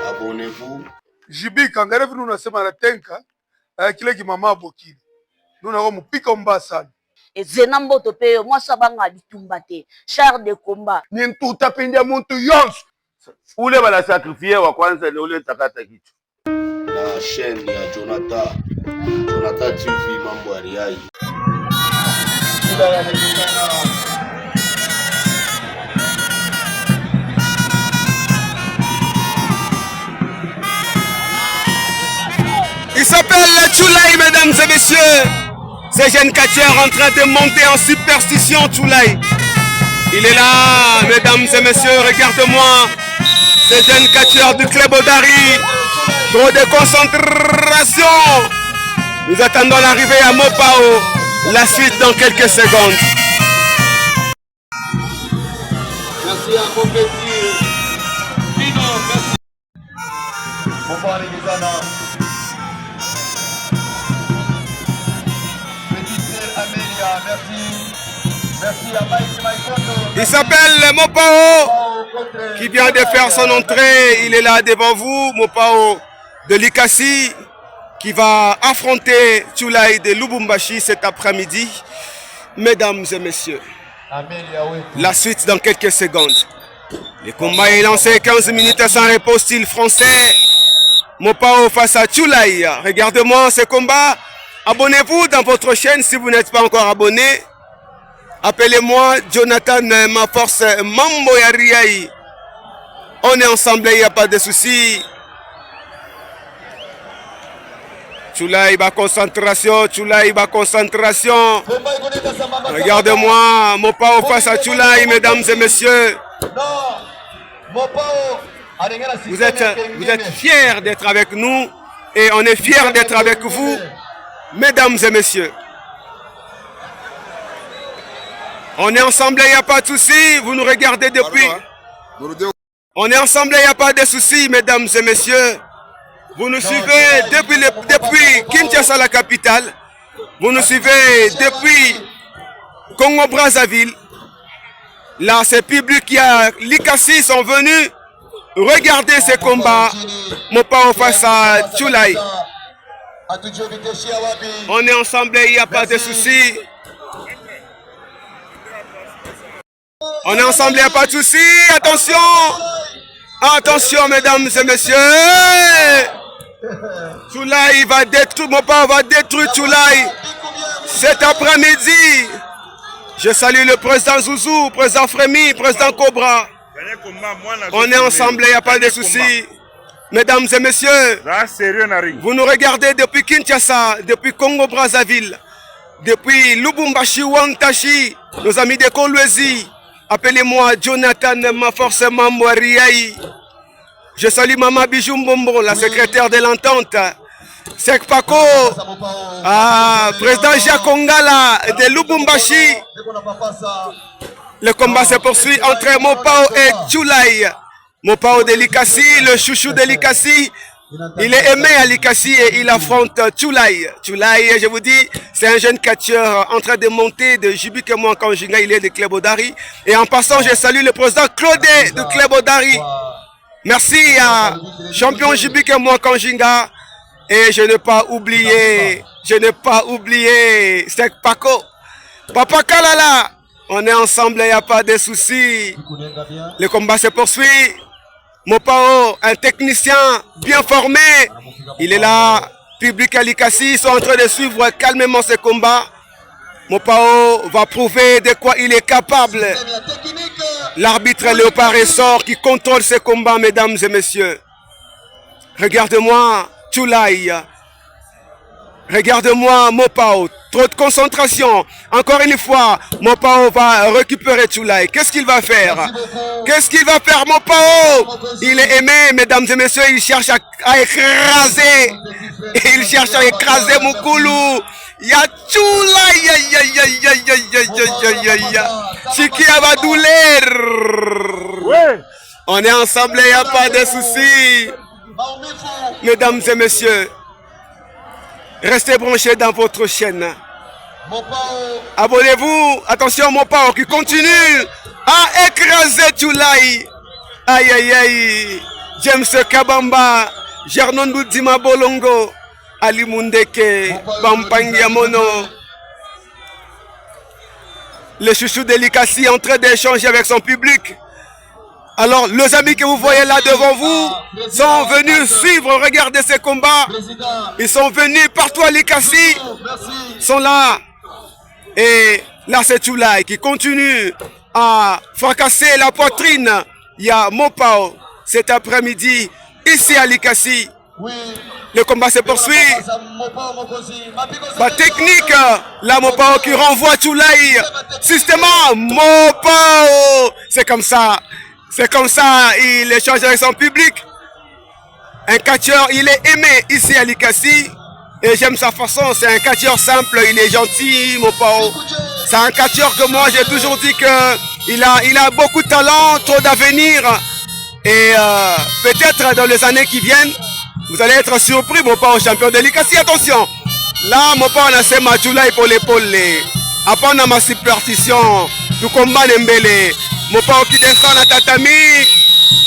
Abonnez-vous. Jibi kangare vinu unasema na tenka kile kimama abokili. Nuna kwa mpika mbasa. Ezena mboto pe moi sabanga bitumba te. Char de combat. Ni ntuta pindia muntu yonsu. Ule bala sakrifie wa kwanza ni ule takata kitu. Na chaîne ya Jonathan TV mambo ya riai. Il s'appelle Tchoulaï, mesdames et messieurs. Ces jeunes catcheurs en train de monter en superstition, Tchoulaï. Il est là, mesdames et messieurs, regarde-moi. Ces jeunes catcheurs du club Odari. Trop de concentration. Nous attendons l'arrivée à Mopao. La suite dans quelques secondes. Merci à mon petit. Dino, merci. Bonsoir les Gizana. Il s'appelle Mopao qui vient de faire son entrée. Il est là devant vous, Mopao de Likasi qui va affronter Tchoulaï de Lubumbashi cet après-midi. Mesdames et messieurs, la suite dans quelques secondes. Le combat est lancé 15 minutes sans repos style français. Mopao face à Tchoulaï. Regardez-moi ce combat. Abonnez-vous dans votre chaîne si vous n'êtes pas encore abonné. Appelez-moi Jonathan, ma force Mambo Yariaï. On est ensemble, il n'y a pas de soucis. Tchoulaï, concentration, Tchoulaï, concentration. Regardez-moi, Mopao face à Tchoulaï, mesdames et messieurs. Vous êtes fiers d'être avec nous et on est fiers d'être avec vous, mesdames et messieurs. On est ensemble, il n'y a pas de soucis. Vous nous regardez depuis. On est ensemble, il n'y a pas de soucis, mesdames et messieurs. Vous nous suivez depuis Kinshasa, la capitale. Vous nous suivez depuis Congo-Brazzaville. Là, ces publics qui à Likasi sont venus regarder ces combats. Mopao face à Tchoulaï. On est ensemble, il n'y a pas de soucis. On est ensemble, il n'y a pas de soucis. Attention. Attention, mesdames et messieurs. Tchoulaï va détruire, Mopao va détruire Tchoulaï cet après-midi. Je salue le président Zouzou, président Frémy, président Cobra. On est ensemble, il n'y a pas de soucis. Mesdames et messieurs, vous nous regardez depuis Kinshasa, depuis Congo-Brazzaville, depuis Lubumbashi, Wantashi, nos amis de Kolwezi. Appelez-moi Jonathan, ma force Mambo Riaï. Je salue Mama Bijou Mbombo, la secrétaire de l'entente. Sek Pako, président Jacques Ongala de Lubumbashi. Le combat se poursuit entre Mopao et Tchoulaï. Mopao de Likasi, le chouchou de Likasi. Il est aimé à Likasi et il affronte Tchoulaï. Tchoulaï, je vous dis, c'est un jeune catcheur en train de monter de Jibik et moi Kanjinga. Il est de Club Odari. Et en passant, je salue le président Claudet de Club Odari. Merci à champion Jibik et moi Kanjinga. Et je n'ai pas oublié, Sek Pako. Papa Kalala, on est ensemble, il n'y a pas de soucis. Le combat se poursuit. Mopao, un technicien bien formé. Il est là. Public Alikasi, ils sont en train de suivre calmement ce combat. Mopao va prouver de quoi il est capable. L'arbitre Léopard Ressort qui contrôle ce combat, mesdames et messieurs. Regarde-moi. Tchoulaï. Regarde-moi Mopao. Trop de concentration. Encore une fois, Mopao va récupérer Tchoulaï. Qu'est-ce qu'il va faire? Qu'est-ce qu'il va faire Mopao? Il est aimé, mesdames et messieurs. Il cherche à écraser. Il cherche à écraser Moukoulou. Ya Tchoulaï. Chiki Abadoulé. On est ensemble, il n'y a pas de soucis. Mesdames et messieurs, restez branchés dans votre chaîne. Abonnez-vous. Attention, Mopao qui continue à écraser Tchoulaï. Aïe, aïe, aïe. James Kabamba, Gernon Boudima Bolongo, Ali Mundeke, Bampangi Amono. Le chouchou de Likasi est en train d'échanger avec son public. Alors, les amis que vous voyez là devant vous sont venus suivre, regarder ces combats. Ils sont venus partout à Likasi, sont là. Et là, c'est Choulai qui continue à fracasser la poitrine. Il y a Mopao cet après-midi ici à Likasi. Le combat se poursuit. La technique, la Mopao qui renvoie Choulai systématiquement. Mopao, c'est comme ça. C'est comme ça, il échange avec son public. Un catcheur, il est aimé ici à Likasi. Et j'aime sa façon, c'est un catcheur simple, il est gentil, Mopao. C'est un catcheur que moi j'ai toujours dit qu'il a beaucoup de talent, trop d'avenir. Et peut-être dans les années qui viennent, vous allez être surpris, Mopao, champion de Likasi. Attention, là, Mopao a ses Choulai pour l'épaule. Après, on a ma superstition, du combat d'Embele. Mopao qui descend à tatami,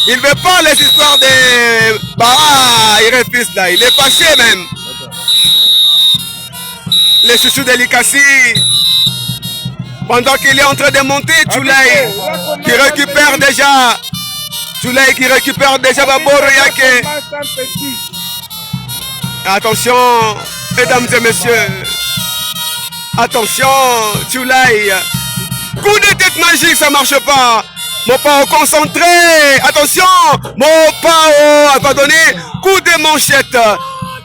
il ne veut pas les histoires de... Bah, il refuse là, il est fâché même. Les chouchous de Likasi, pendant qu'il est en train de monter, Choulai qui récupère déjà. Choulai qui récupère déjà Baboro Yake. Attention, mesdames et messieurs. Attention, Choulai. Coup de tête magique, ça marche pas. Mopao concentré. Attention, Mopao a pas donné. Coup de manchette.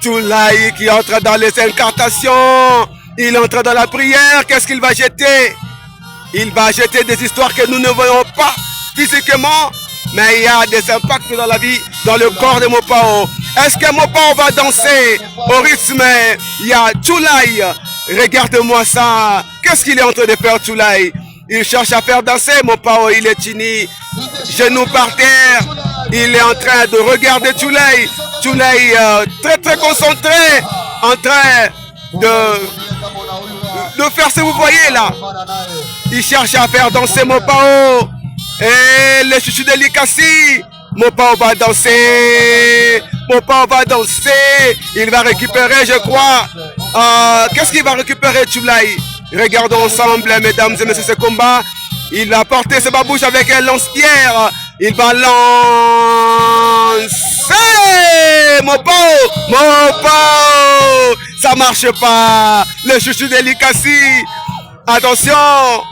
Choulai qui entre dans les incantations. Il entre dans la prière. Qu'est-ce qu'il va jeter? Il va jeter des histoires que nous ne voyons pas physiquement. Mais il y a des impacts dans la vie, dans le corps de Mopao. Est-ce que Mopao va danser au rythme? Il y a Choulai. Regarde-moi ça. Qu'est-ce qu'il est en train de faire, Choulai? Il cherche à faire danser Mopao. Il est tini. Genoux par terre. Il est en train de regarder Choulai. Choulai très très concentré. En train de faire ce que vous voyez là. Il cherche à faire danser Mopao. Et les chouchous de Likasi. Mopao va danser. Mopao va danser. Il va récupérer, je crois. Qu'est-ce qu'il va récupérer, Choulai? Regardons ensemble, mesdames et messieurs, ce combat. Il va porter ses babouches avec un lance-pierre. Il va lancer. Mopao. Mopao. Ça marche pas. Le chouchou de Likasi. Attention.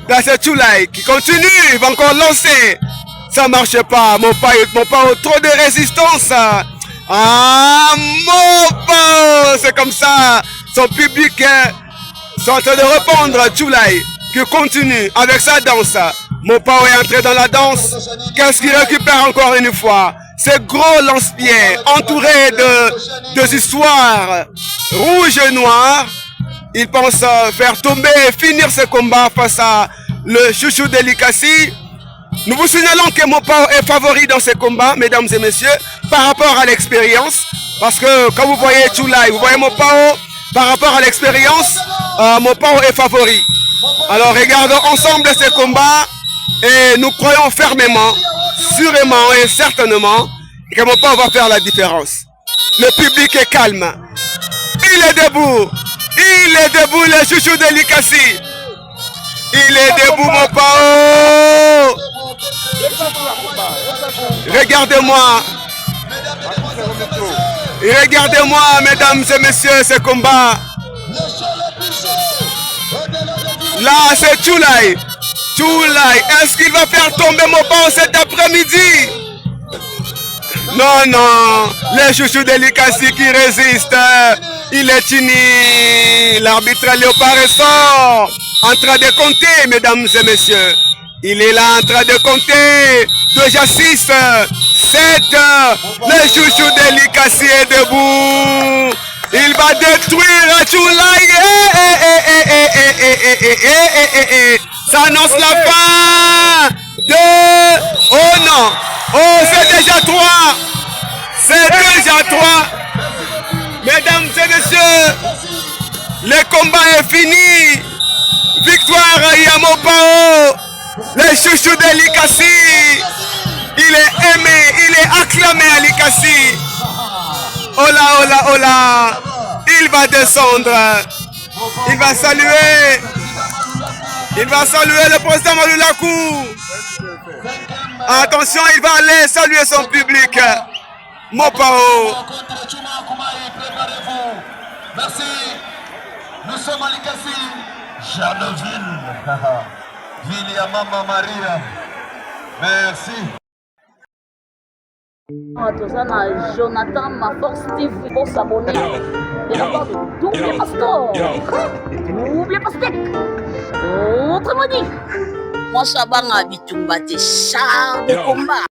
Là, c'est Choulai qui continue. Il va encore lancer. Ça marche pas. Mopao, trop de résistance. Mopao. C'est comme ça. Son public est en train de répondre. Choulai qui continue avec sa danse. Mopao est entré dans la danse. Qu'est-ce qu'il récupère encore une fois? Ces gros lance-pieds entourés de histoires rouges et noires. Il pense faire tomber et finir ce combat face à le chouchou de Likasi. Nous vous signalons que Mopao est favori dans ce combat, mesdames et messieurs, par rapport à l'expérience. Parce que quand vous voyez Choulai, vous voyez Mopao, par rapport à l'expérience, Mopao est favori. Alors regardons ensemble ce combat et nous croyons fermement, sûrement et certainement que Mopao va faire la différence. Le public est calme. Il est debout. Il est debout, le chouchou de Likasi. Il est debout, Mopao. Regardez-moi. Regardez-moi, mesdames et messieurs, ce combat. Là, c'est Choulai. Choulai, est-ce qu'il va faire tomber Mopao cet après-midi? Non, non. Le chouchou de Likasi qui résiste. Il est fini. L'arbitre Léopard sort. En train de compter, mesdames et messieurs. Il est là en train de compter. Déjà 6, 7. Le chouchou de Likasi est debout. Il va détruire Choulai. Ça annonce la fin de... Oh non. Oh, c'est déjà 3. C'est déjà 3. Mesdames et messieurs, le combat est fini. Victoire à Mopao. Les chouchous de Likasi. Il est aimé, il est acclamé à Likasi. Oh là, oh là, oh là. Il va descendre. Il va saluer. Il va saluer le président Malou Lakou. Attention, il va aller saluer son public. Mopao. Merci. Nous sommes à Likasi. Jeanneville. Ville à Mama Maria. Merci. Toza na Jonathan Maforce TV pour s'abonner de la part de Double Pastor. Double Pastek. Autrement dit, moi ça va à Bitumba, char de combat.